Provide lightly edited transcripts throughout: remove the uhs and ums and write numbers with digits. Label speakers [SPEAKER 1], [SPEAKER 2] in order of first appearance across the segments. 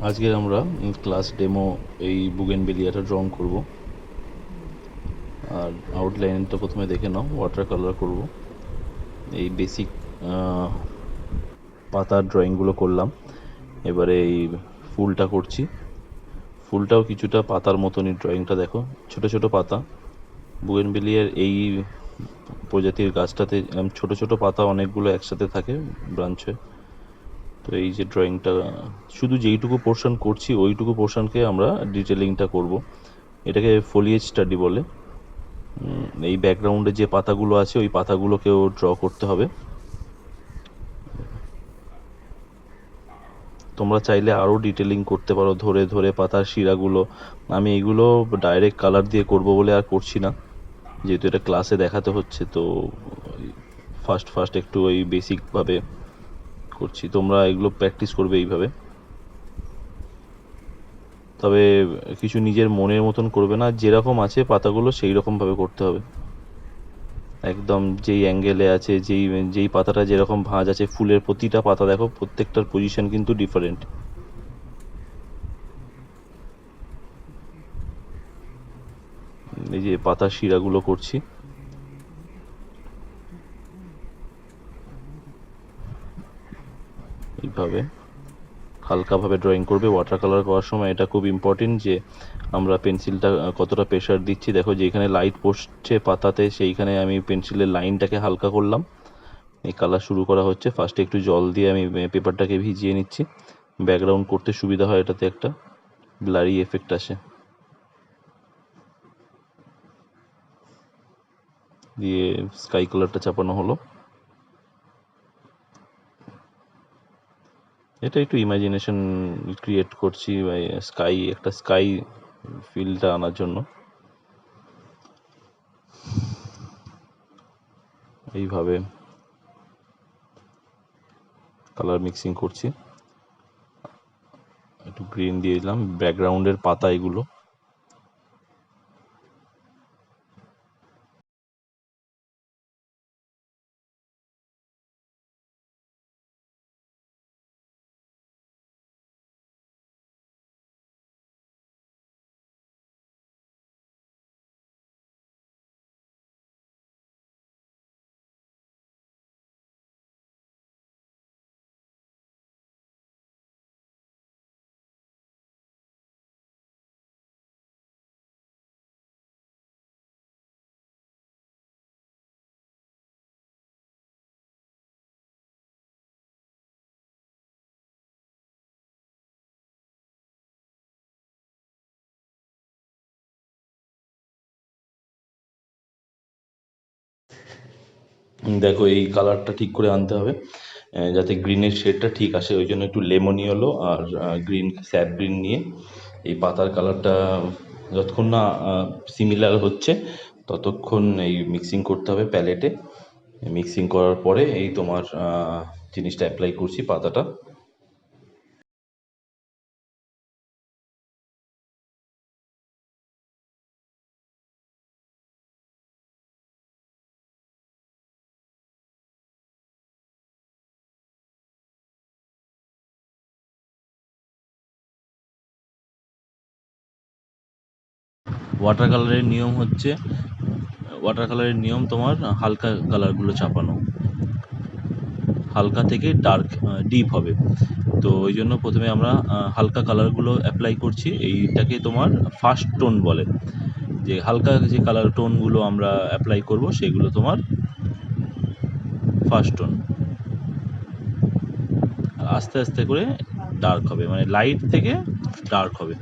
[SPEAKER 1] আজকে আমরা class demo এই বুগেনভেলিয়াটা ড্রং করব। আর আউটলাইনটা প্রথমে দেখে নাও, ওয়াটার কালার করব। এই বেসিক পাতার ড্রয়িংগুলো করলাম, এবারে এই ফুলটা করছি। ফুলটাও কিছুটা পাতার মতনই ড্রয়িংটা দেখো, ছোট ছোট পাতা। বুগেনভেলিয়ার এই প্রজাতির গাছটাতে ছোট ছোট পাতা অনেকগুলো একসাথে থাকে ব্রাঞ্চে। তো এই যে ড্রয়িংটা, শুধু যেইটুকু পোর্শন করছি ওইটুকু পোর্শনকে আমরা ডিটেলিংটা করব। এটাকে ফোলিয়েজ স্টাডি বলে। এই ব্যাকগ্রাউন্ডে যে পাতাগুলো আছে ওই পাতাগুলোকেও ড্র করতে হবে। তোমরা চাইলে আরও ডিটেলিং করতে পারো, ধরে ধরে পাতার শিরাগুলো। আমি এইগুলো ডাইরেক্ট কালার দিয়ে করব বলে আর করছি না, যেহেতু এটা ক্লাসে দেখাতে হচ্ছে। তো ফার্স্ট একটু ওই বেসিকভাবে করছি, তোমরা এগুলো প্র্যাকটিস করবে এইভাবে। তবে কিছু নিজের মনের মতন করবে না, যেরকম আছে পাতাগুলো সেই রকমভাবে করতে হবে। একদম যেই অ্যাঙ্গেলে আছে, যেই পাতাটা যেরকম ভাঁজ আছে, ফুলের প্রতিটা পাতা দেখো, প্রত্যেকটার পজিশন কিন্তু ডিফারেন্ট। এই যে পাতার শিরাগুলো করছি, এইভাবে হালকাভাবে ড্রয়িং করবে। ওয়াটার কালার করার সময় এটা খুব ইম্পর্টেন্ট যে আমরা পেন্সিলটা কতটা প্রেশার দিচ্ছি। দেখো যেখানে লাইট পড়ছে পাতাতে, সেইখানে আমি পেন্সিলের লাইনটাকে হালকা করলাম। এই কালার শুরু করা হচ্ছে। ফার্স্টে একটু জল দিয়ে আমি পেপারটাকে ভিজিয়ে নিচ্ছি, ব্যাকগ্রাউন্ড করতে সুবিধা হয়, এটাতে একটা ব্লারি এফেক্ট আসে। দিয়ে স্কাই কালারটা চাপানো হলো। এটা একটু ইমাজিনেশন ক্রিয়েট করছি, একটা স্কাই ফিলটা আনার জন্য। এইভাবে কালার মিক্সিং করছি। একটু গ্রিন দিয়ে দিলাম, ব্যাকগ্রাউন্ডের পাতা এগুলো। দেখো এই কালারটা ঠিক করে আনতে হবে, যাতে গ্রিনের শেডটা ঠিক আসে। ওই জন্য একটু লেমন ইয়েলো আর গ্রিন, স্যাপ গ্রিন নিয়ে এই পাতার কালারটা যতক্ষণ না সিমিলার হচ্ছে ততক্ষণ এই মিক্সিং করতে হবে প্যালেটে। মিক্সিং করার পরে এই তোমার জিনিসটা অ্যাপ্লাই করছি পাতাটা। ওয়াটার কালারের নিয়ম হচ্ছে, ওয়াটার কালারের নিয়ম তোমার হালকা কালারগুলো চাপানো, হালকা থেকে ডার্ক ডিপ হবে। তো ওই জন্য প্রথমে আমরা হালকা কালারগুলো অ্যাপ্লাই করছি। এইটাকে তোমার ফার্স্ট টোন বলে, যে হালকা যে কালার টোনগুলো আমরা অ্যাপ্লাই করব সেগুলো তোমার ফার্স্ট টোন। আর আস্তে আস্তে করে ডার্ক হবে, মানে লাইট থেকে ডার্ক হবে।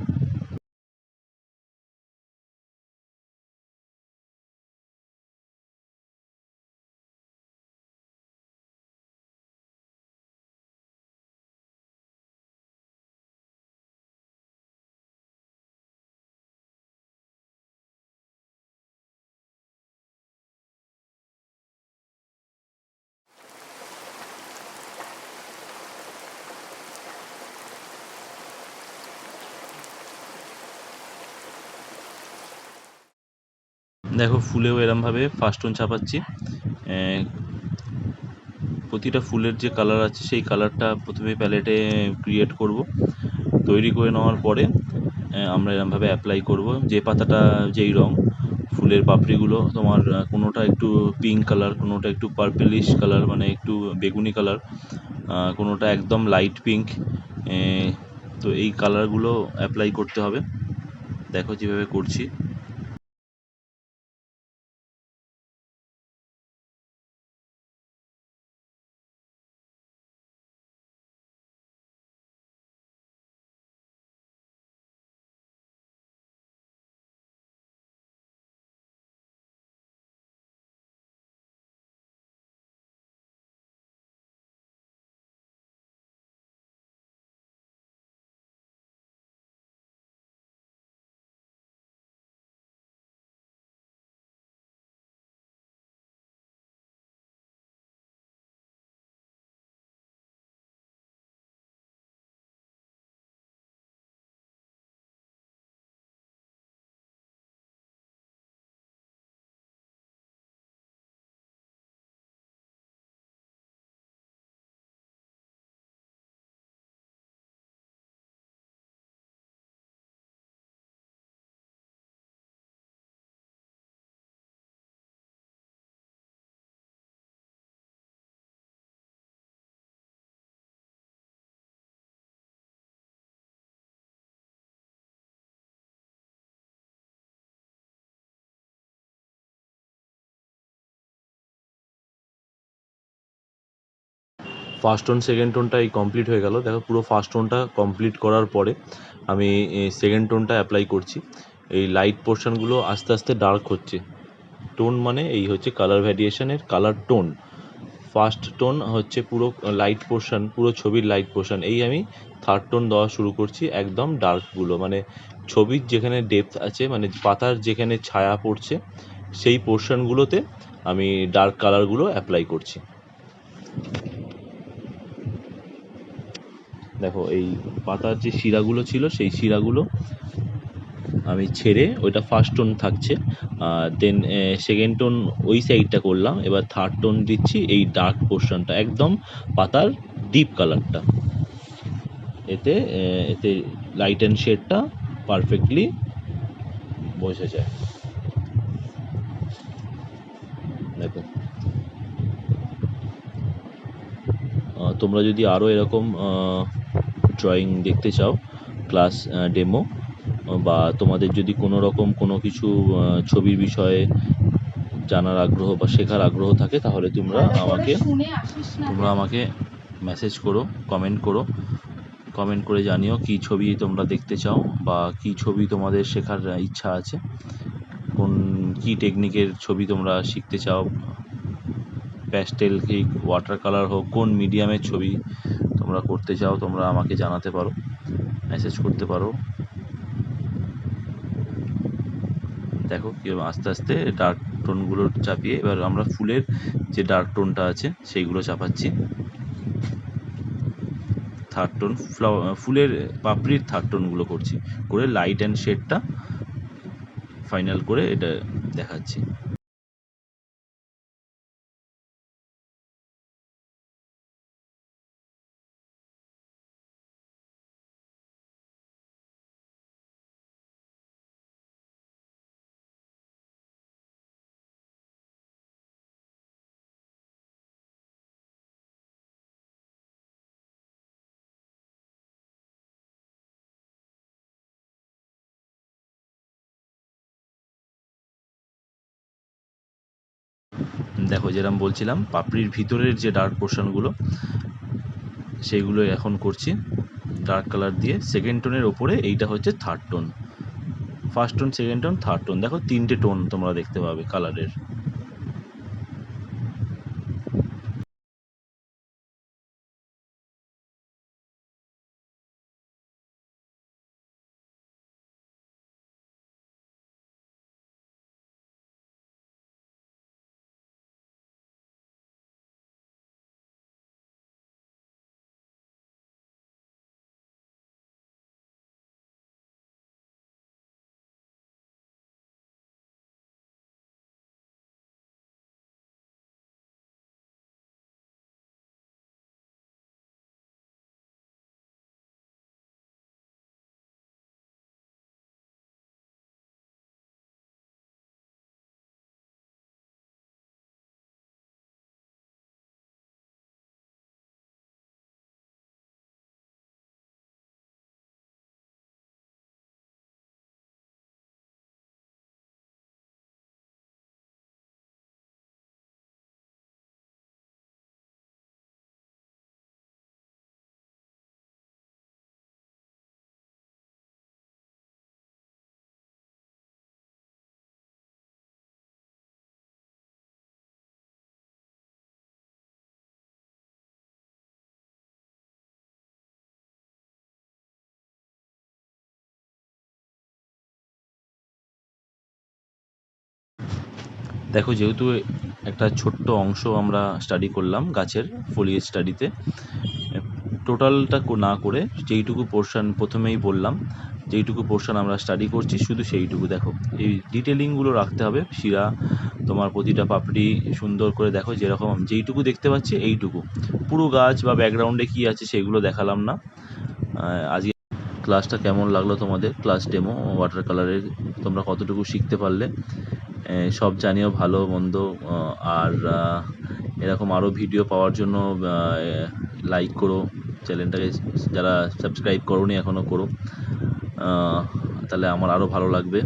[SPEAKER 1] দেখো ফুলেও এরমভাবে ফার্স্ট টোন চাপাচ্ছি। প্রতিটা ফুলের যে কালার আছে সেই কালারটা প্রথমে প্যালেটে ক্রিয়েট করব। তৈরি করে নেওয়ার পরে আমরা এরমভাবে অ্যাপ্লাই করব। যে পাতাটা যেই রং, ফুলের পাপড়িগুলো তোমার কোনোটা একটু পিঙ্ক কালার, কোনোটা একটু পার্পেলিশ কালার মানে একটু বেগুনি কালার, কোনোটা একদম লাইট পিঙ্ক। তো এই কালারগুলো অ্যাপ্লাই করতে হবে। দেখো যেভাবে করছি। ফার্স্ট টোন সেকেন্ড টোনটা এই কমপ্লিট হয়ে গেল। দেখো পুরো ফার্স্ট টোনটা কমপ্লিট করার পরে আমি সেকেন্ড টোনটা অ্যাপ্লাই করছি। এই লাইট পোর্শনগুলো আস্তে আস্তে ডার্ক হচ্ছে। টোন মানে এই হচ্ছে কালার ভ্যারিয়েশনের কালার টোন। ফার্স্ট টোন হচ্ছে পুরো লাইট পোর্শন, পুরো ছবির লাইট পোর্শন। এই আমি থার্ড টোন দেওয়া শুরু করছি, একদম ডার্কগুলো মানে ছবির যেখানে ডেপথ আছে, মানে পাতার যেখানে ছায়া পড়ছে সেই পোর্শনগুলোতে আমি ডার্ক কালারগুলো অ্যাপ্লাই করছি। দেখো এই পাতার যে শিরাগুলো ছিল সেই শিরাগুলো আমি ছেড়ে, ওইটা ফার্স্ট টোন থাকছে, দেন সেকেন্ড টোন ওই সাইডটা করলাম। এবার থার্ড টোন দিচ্ছি এই ডার্ক পোর্শনটা, একদম পাতার ডিপ কালারটা। এতে লাইট অ্যান্ড শেডটা পারফেক্টলি বোঝা যায়। দেখো তোমরা যদি আরও এরকম ড্রয়িং দেখতে চাও, ক্লাস ডেমো, বা তোমাদের যদি কোনো রকম কোনো কিছু ছবির বিষয়ে জানার আগ্রহ বা শেখার আগ্রহ থাকে, তাহলে তোমরা আমাকে মেসেজ করো, কমেন্ট করে জানিও কী ছবি তোমরা দেখতে চাও বা কী ছবি তোমাদের শেখার ইচ্ছা আছে, কী টেকনিকের ছবি তোমরা শিখতে চাও। প্যাস্টেল কি ওয়াটার কালার হোক, কোন মিডিয়ামের ছবি তোমরা করতে চাও, তোমরা আমাকে জানাতে পারো, মেসেজ করতে পারো। দেখো কি আস্তে আস্তে ডার্ক টোনগুলো চাপিয়ে এবার আমরা ফুলের যে ডার্ক টোনটা আছে সেইগুলো চাপাচ্ছি। থার্ড টোন ফুলের পাপড়ির থার্ড টোনগুলো করছি, করে লাইট অ্যান্ড শেডটা ফাইনাল করে এটা দেখাচ্ছি। দেখো যেরকম বলছিলাম, পাপড়ির ভিতরের যে ডার্ক পোর্শনগুলো সেইগুলো এখন করছি ডার্ক কালার দিয়ে। সেকেন্ড টোনের ওপরে এইটা হচ্ছে third tone. First tone, second tone, third tone, দেখো তিনটে টোন তোমরা দেখতে পাবে কালারের। দেখো, যেহেতু একটা ছোট্ট অংশ আমরা স্টাডি করলাম গাছের ফলিয়েজ স্টাডিতে, টোটালটা না করে যেইটুকু পোর্শন প্রথমেই বললাম, যেইটুকু পোর্শন আমরা স্টাডি করছি শুধু সেইটুকু দেখো। এই ডিটেলিংগুলো রাখতে হবে, শিরা তোমার প্রতিটা পাপড়ি সুন্দর করে দেখো, যেরকম যেইটুকু দেখতে পাচ্ছি এইটুকু। পুরো গাছ বা ব্যাকগ্রাউন্ডে কী আছে সেগুলো দেখালাম না। আজকে ক্লাসটা কেমন লাগলো তোমাদের, ক্লাস ডেমো ওয়াটার কালারের, তোমরা কতটুকু শিখতে পারলে সব জানিও, ভালো মন্দ। আর এরকম আরও ভিডিও পাওয়ার জন্য লাইক করো চ্যানেলটাকে, যারা সাবস্ক্রাইব করোনি এখনও করো, তাহলে আমার আরও ভালো লাগবে।